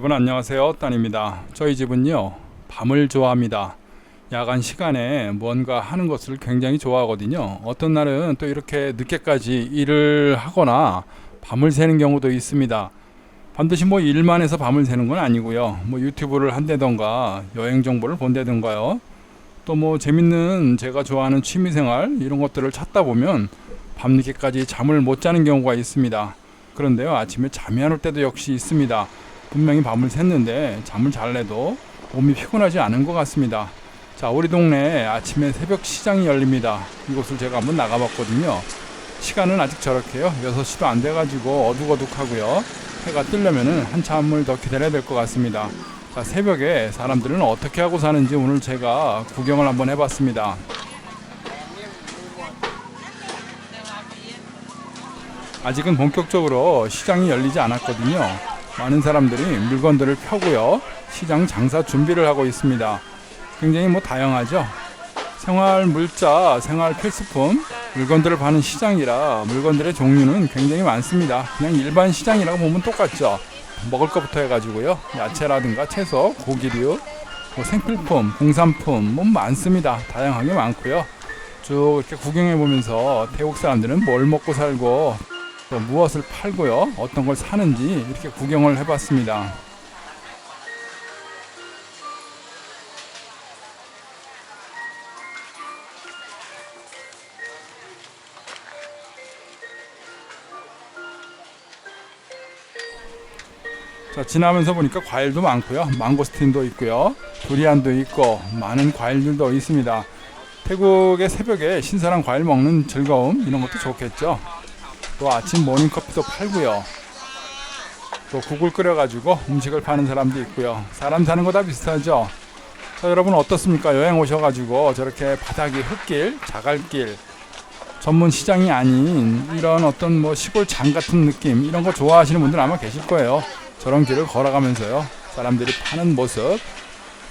여러분 안녕하세요. 딴입니다. 저희 집은요 밤을 좋아합니다. 야간 시간에 뭔가 하는 것을 굉장히 좋아하거든요. 어떤 날은 또 이렇게 늦게까지 일을 하거나 밤을 새는 경우도 있습니다. 반드시 뭐 일만 해서 밤을 새는 건 아니고요. 뭐 유튜브를 한다던가 여행 정보를 본다던가요. 또 뭐 재밌는 제가 좋아하는 취미생활 이런 것들을 찾다 보면 밤늦게까지 잠을 못 자는 경우가 있습니다. 그런데요 아침에 잠이 안 올 때도 역시 있습니다. 분명히 밤을 샜는데 잠을 잘래도 몸이 피곤하지 않은 것 같습니다. 자, 우리 동네에 아침에 새벽 시장이 열립니다. 이곳을 제가 한번 나가봤거든요. 시간은 아직 저렇게요 6시도 안 돼가지고 어둑어둑하고요. 해가 뜨려면은 한참을 더 기다려야 될 것 같습니다. 자, 새벽에 사람들은 어떻게 하고 사는지 오늘 제가 구경을 한번 해봤습니다. 아직은 본격적으로 시장이 열리지 않았거든요. 많은 사람들이 물건들을 펴고요. 시장 장사 준비를 하고 있습니다. 굉장히 뭐 다양하죠. 생활 물자, 생활 필수품, 물건들을 파는 시장이라 물건들의 종류는 굉장히 많습니다. 그냥 일반 시장이라고 보면 똑같죠. 먹을 것부터 해가지고요. 야채라든가 채소, 고기류, 뭐 생필품, 공산품 뭐 많습니다. 다양하게 많고요. 쭉 이렇게 구경해 보면서 태국 사람들은 뭘 먹고 살고 또 무엇을 팔고요. 어떤 걸 사는지 이렇게 구경을 해봤습니다. 자, 지나면서 보니까 과일도 많고요. 망고스틴도 있고요. 두리안도 있고 많은 과일들도 있습니다. 태국의 새벽에 신선한 과일 먹는 즐거움 이런 것도 좋겠죠. 또 아침 모닝커피도 팔고요. 또 국을 끓여가지고 음식을 파는 사람도 있고요. 사람 사는 거 다 비슷하죠. 자, 여러분 어떻습니까? 여행 오셔가지고 저렇게 바닥이 흙길, 자갈길, 전문 시장이 아닌 이런 어떤 뭐 시골 장 같은 느낌 이런 거 좋아하시는 분들 아마 계실 거예요. 저런 길을 걸어가면서요. 사람들이 파는 모습,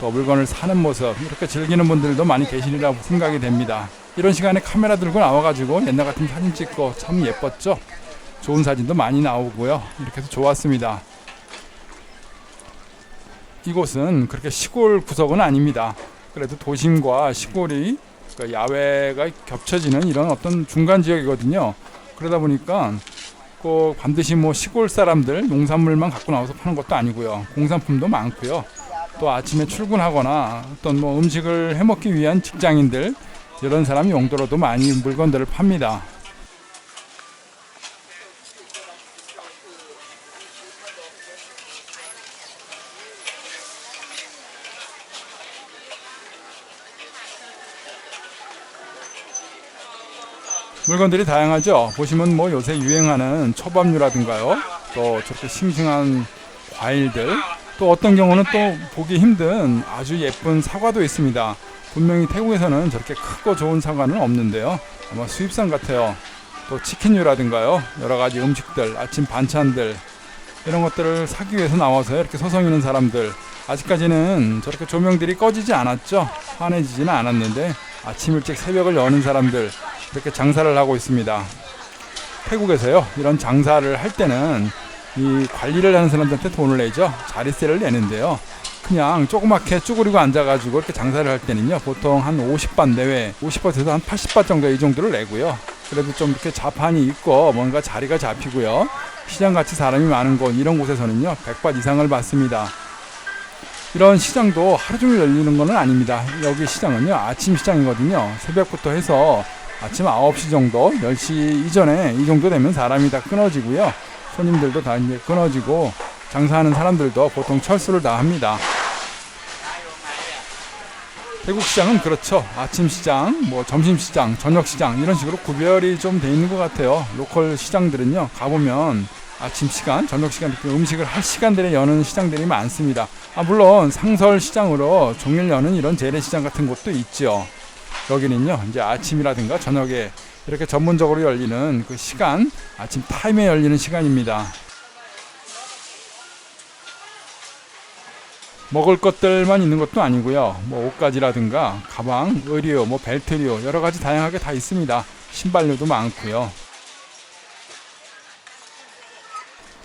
또 물건을 사는 모습 이렇게 즐기는 분들도 많이 계시리라고 생각이 됩니다. 이런 시간에 카메라 들고 나와가지고 옛날 같은 사진 찍고 참 예뻤죠. 좋은 사진도 많이 나오고요. 이렇게 해서 좋았습니다. 이곳은 그렇게 시골 구석은 아닙니다. 그래도 도심과 시골이 야외가 겹쳐지는 이런 어떤 중간 지역이거든요. 그러다 보니까 꼭 반드시 뭐 시골 사람들 농산물만 갖고 나와서 파는 것도 아니고요. 공산품도 많고요. 또 아침에 출근하거나 어떤 뭐 음식을 해먹기 위한 직장인들 이런 사람 용도로도 많이 물건들을 팝니다. 물건들이 다양하죠. 보시면 뭐 요새 유행하는 초밥류라든가요. 또 저렇게 싱싱한 과일들. 또 어떤 경우는 또 보기 힘든 아주 예쁜 사과도 있습니다. 분명히 태국에서는 저렇게 크고 좋은 사과는 없는데요. 아마 수입산 같아요. 또 치킨류라든가요. 여러 가지 음식들, 아침 반찬들 이런 것들을 사기 위해서 나와서 이렇게 서성이는 사람들. 아직까지는 저렇게 조명들이 꺼지지 않았죠. 환해지지는 않았는데 아침 일찍 새벽을 여는 사람들 이렇게 장사를 하고 있습니다. 태국에서요 이런 장사를 할 때는 이 관리를 하는 사람들한테 돈을 내죠. 자릿세를 내는데요. 그냥 조그맣게 쭈그리고 앉아가지고 이렇게 장사를 할 때는요 보통 한 50바 내외 50바에서 한 80바 정도 이 정도를 내고요. 그래도 좀 이렇게 자판이 있고 뭔가 자리가 잡히고요. 시장같이 사람이 많은 곳 이런 곳에서는요 100바 이상을 받습니다. 이런 시장도 하루 종일 열리는 건 아닙니다. 여기 시장은요 아침 시장이거든요. 새벽부터 해서 아침 9시 정도 10시 이전에 이 정도 되면 사람이 다 끊어지고요. 손님들도 다 이제 끊어지고 장사하는 사람들도 보통 철수를 다 합니다. 태국 시장은 그렇죠. 아침 시장, 뭐 점심 시장, 저녁 시장 이런 식으로 구별이 좀 돼 있는 것 같아요. 로컬 시장들은요 가보면 아침 시간, 저녁 시간 이렇게 음식을 할 시간들에 여는 시장들이 많습니다. 물론 상설 시장으로 종일 여는 이런 재래시장 같은 곳도 있죠. 여기는요 이제 아침이라든가 저녁에 이렇게 전문적으로 열리는 그 시간, 아침 타임에 열리는 시간입니다. 먹을 것들만 있는 것도 아니고요. 뭐 옷가지라든가 가방, 의류, 뭐 벨트류 여러 가지 다양하게 다 있습니다. 신발류도 많고요.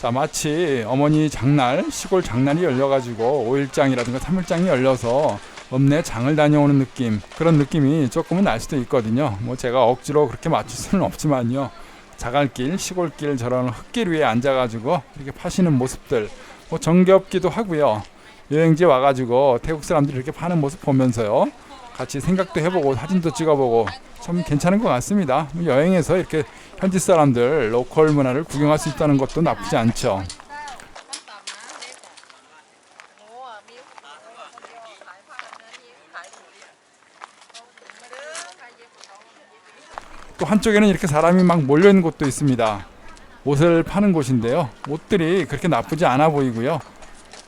자, 마치 어머니 장날, 시골 장날이 열려가지고 5일장이라든가 3일장이 열려서 읍내 장을 다녀오는 느낌, 그런 느낌이 조금은 날 수도 있거든요. 뭐 제가 억지로 그렇게 맞출 수는 없지만요. 자갈길, 시골길 저런 흙길 위에 앉아가지고 이렇게 파시는 모습들 뭐 정겹기도 하고요. 여행지에 와가지고 태국 사람들이 이렇게 파는 모습 보면서요, 같이 생각도 해보고 사진도 찍어보고 참 괜찮은 것 같습니다. 여행에서 이렇게 현지 사람들 로컬 문화를 구경할 수 있다는 것도 나쁘지 않죠. 또 한쪽에는 이렇게 사람이 막 몰려있는 곳도 있습니다. 옷을 파는 곳인데요, 옷들이 그렇게 나쁘지 않아 보이고요,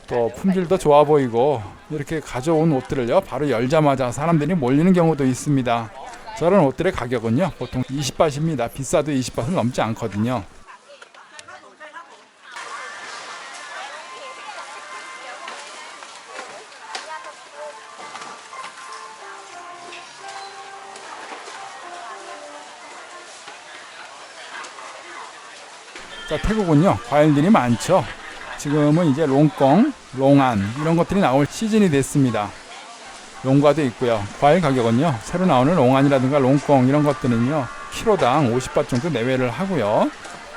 또 품질도 좋아 보이고, 이렇게 가져온 옷들을요 바로 열자마자 사람들이 몰리는 경우도 있습니다. 저런 옷들의 가격은요 보통 20바트입니다. 비싸도 20바트는 넘지 않거든요. 자, 태국은요 과일들이 많죠. 지금은 이제 롱꽁, 롱안 이런 것들이 나올 시즌이 됐습니다. 용과도 있고요. 과일 가격은요, 새로 나오는 롱안이라든가 롱꽁 이런 것들은요 키로당 50바트 정도 내외를 하고요.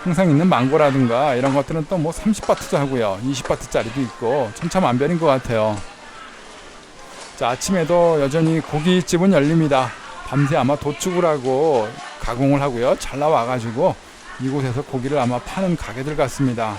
항상 있는 망고라든가 이런 것들은 또 뭐 30바트도 하고요, 20바트짜리도 있고 천차만별인 것 같아요. 자, 아침에도 여전히 고깃집은 열립니다. 밤새 아마 도축을 하고 가공을 하고요, 잘 나와가지고 이곳에서 고기를 아마 파는 가게들 같습니다.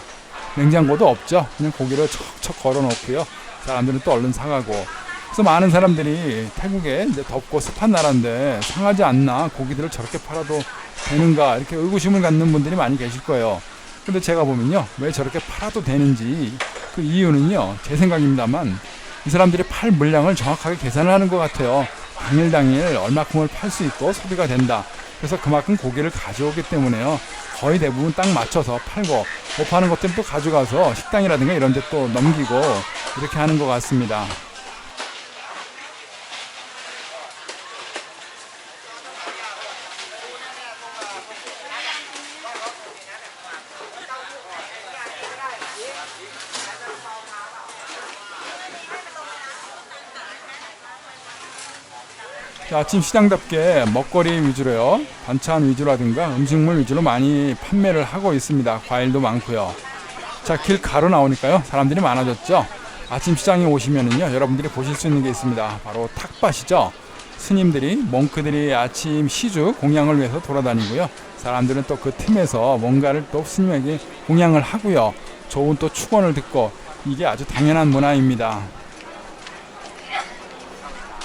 냉장고도 없죠. 그냥 고기를 척척 걸어 놓고요, 사람들은 또 얼른 사가고. 그래서 많은 사람들이 태국에 이제 덥고 습한 나라인데 상하지 않나, 고기들을 저렇게 팔아도 되는가, 이렇게 의구심을 갖는 분들이 많이 계실 거예요. 근데 제가 보면요, 왜 저렇게 팔아도 되는지 그 이유는요, 제 생각입니다만 이 사람들이 팔 물량을 정확하게 계산을 하는 것 같아요. 당일 얼마큼을 팔 수 있고 소비가 된다. 그래서 그만큼 고기를 가져오기 때문에요, 거의 대부분 딱 맞춰서 팔고, 못 파는 것들은 또 가져가서 식당이라든가 이런 데 또 넘기고 이렇게 하는 것 같습니다. 아침 시장답게 먹거리 위주로요, 반찬 위주라든가 음식물 위주로 많이 판매를 하고 있습니다. 과일도 많고요. 자, 길 가로 나오니까요 사람들이 많아졌죠. 아침 시장에 오시면은요 여러분들이 보실 수 있는 게 있습니다. 바로 탁밭이죠. 스님들이, 몽크들이 아침 시주 공양을 위해서 돌아다니고요, 사람들은 또 그 틈에서 뭔가를 또 스님에게 공양을 하고요, 좋은 또 축원을 듣고, 이게 아주 당연한 문화입니다.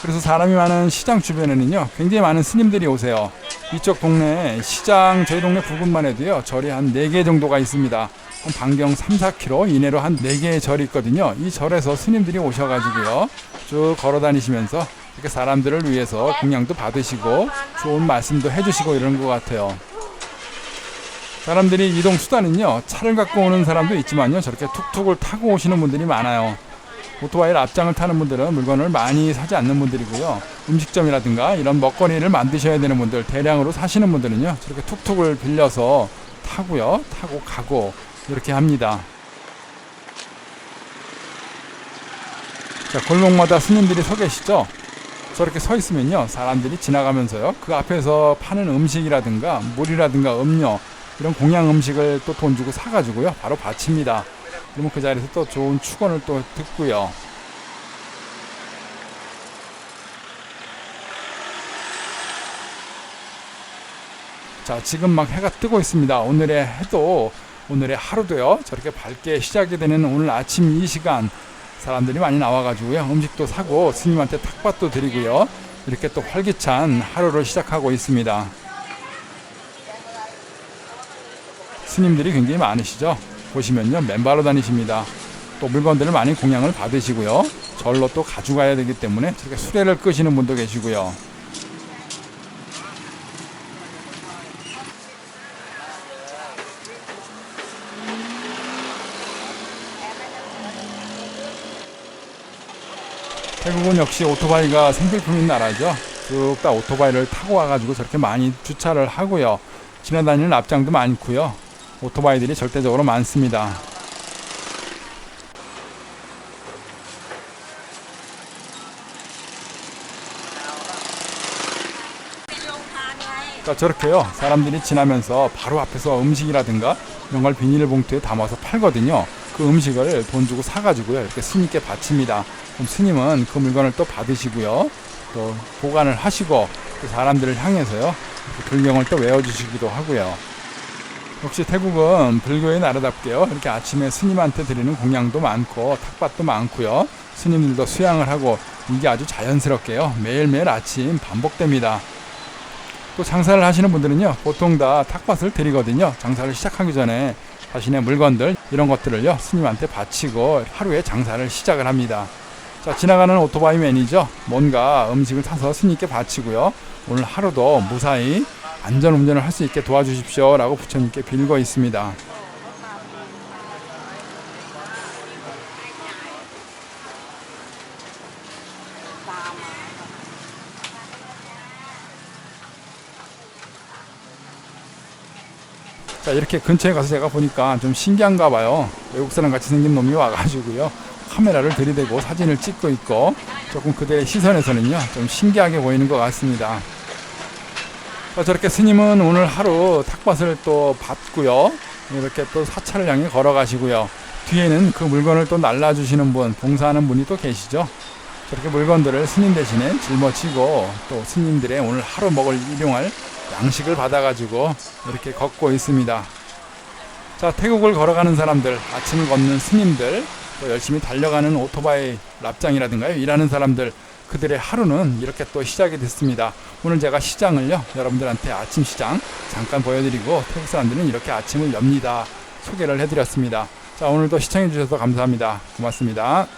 그래서 사람이 많은 시장 주변에는요 굉장히 많은 스님들이 오세요. 이쪽 동네 시장, 저희 동네 부근만 해도요 절이 한 4개 정도가 있습니다. 한 반경 3-4km 이내로 한 4개의 절이 있거든요. 이 절에서 스님들이 오셔가지고요 쭉 걸어 다니시면서 이렇게 사람들을 위해서 공양도 받으시고 좋은 말씀도 해주시고 이러는 것 같아요. 사람들이 이동 수단은요, 차를 갖고 오는 사람도 있지만요, 저렇게 툭툭을 타고 오시는 분들이 많아요. 오토바이를 앞장을 타는 분들은 물건을 많이 사지 않는 분들이고요, 음식점이라든가 이런 먹거리를 만드셔야 되는 분들, 대량으로 사시는 분들은요 저렇게 툭툭을 빌려서 타고 가고 이렇게 합니다. 자, 골목마다 스님들이 서 계시죠. 저렇게 서 있으면요 사람들이 지나가면서요 그 앞에서 파는 음식이라든가 물이라든가 음료, 이런 공양 음식을 또 돈 주고 사가지고요 바로 바칩니다. 그러면 그 자리에서 또 좋은 축원을 또 듣고요. 자, 지금 막 해가 뜨고 있습니다. 오늘의 하루도요 저렇게 밝게 시작이 되는 오늘 아침 이 시간, 사람들이 많이 나와가지고요 음식도 사고 스님한테 탁밭도 드리고요, 이렇게 또 활기찬 하루를 시작하고 있습니다. 스님들이 굉장히 많으시죠. 보시면요 맨발로 다니십니다. 또 물건들을 많이 공양을 받으시고요, 절로 또 가져가야 되기 때문에 저렇게 수레를 끄시는 분도 계시고요. 태국은 역시 오토바이가 생필품인 나라죠. 쭉 다 오토바이를 타고 와가지고 저렇게 많이 주차를 하고요, 지나다니는 앞장도 많고요, 오토바이들이 절대적으로 많습니다. 자, 저렇게요. 사람들이 지나면서 바로 앞에서 음식이라든가 이런 걸 비닐봉투에 담아서 팔거든요. 그 음식을 돈 주고 사가지고요. 이렇게 스님께 바칩니다. 그럼 스님은 그 물건을 또 받으시고요. 또 보관을 하시고 또 사람들을 향해서요. 불경을 또 외워주시기도 하고요. 역시 태국은 불교의 나라답게요. 이렇게 아침에 스님한테 드리는 공양도 많고 탁밭도 많고요. 스님들도 수양을 하고 이게 아주 자연스럽게요. 매일매일 아침 반복됩니다. 또 장사를 하시는 분들은요. 보통 다 탁밭을 드리거든요. 장사를 시작하기 전에 자신의 물건들 이런 것들을요. 스님한테 바치고 하루에 장사를 시작을 합니다. 자, 지나가는 오토바이맨이죠. 뭔가 음식을 사서 스님께 바치고요. 오늘 하루도 무사히 안전운전을 할 수 있게 도와주십시오 라고 부처님께 빌고 있습니다. 자, 이렇게 근처에 가서 제가 보니까 좀 신기한가 봐요. 외국 사람 같이 생긴 놈이 와가지고요. 카메라를 들이대고 사진을 찍고 있고 조금 그들의 시선에서는요. 좀 신기하게 보이는 것 같습니다. 자, 저렇게 스님은 오늘 하루 탁밭을 또 받고요. 이렇게 또 사찰을 향해 걸어가시고요. 뒤에는 그 물건을 또 날라주시는 분, 봉사하는 분이 또 계시죠. 저렇게 물건들을 스님 대신에 짊어지고 또 스님들의 오늘 하루 먹을 일용할 양식을 받아가지고 이렇게 걷고 있습니다. 자, 태국을 걸어가는 사람들, 아침을 걷는 스님들, 또 열심히 달려가는 오토바이 랍장이라든가요, 일하는 사람들, 그들의 하루는 이렇게 또 시작이 됐습니다. 오늘 제가 시장을요, 여러분들한테 아침 시장 잠깐 보여드리고 태국 사람들은 이렇게 아침을 엽니다. 소개를 해드렸습니다. 자, 오늘도 시청해주셔서 감사합니다. 고맙습니다.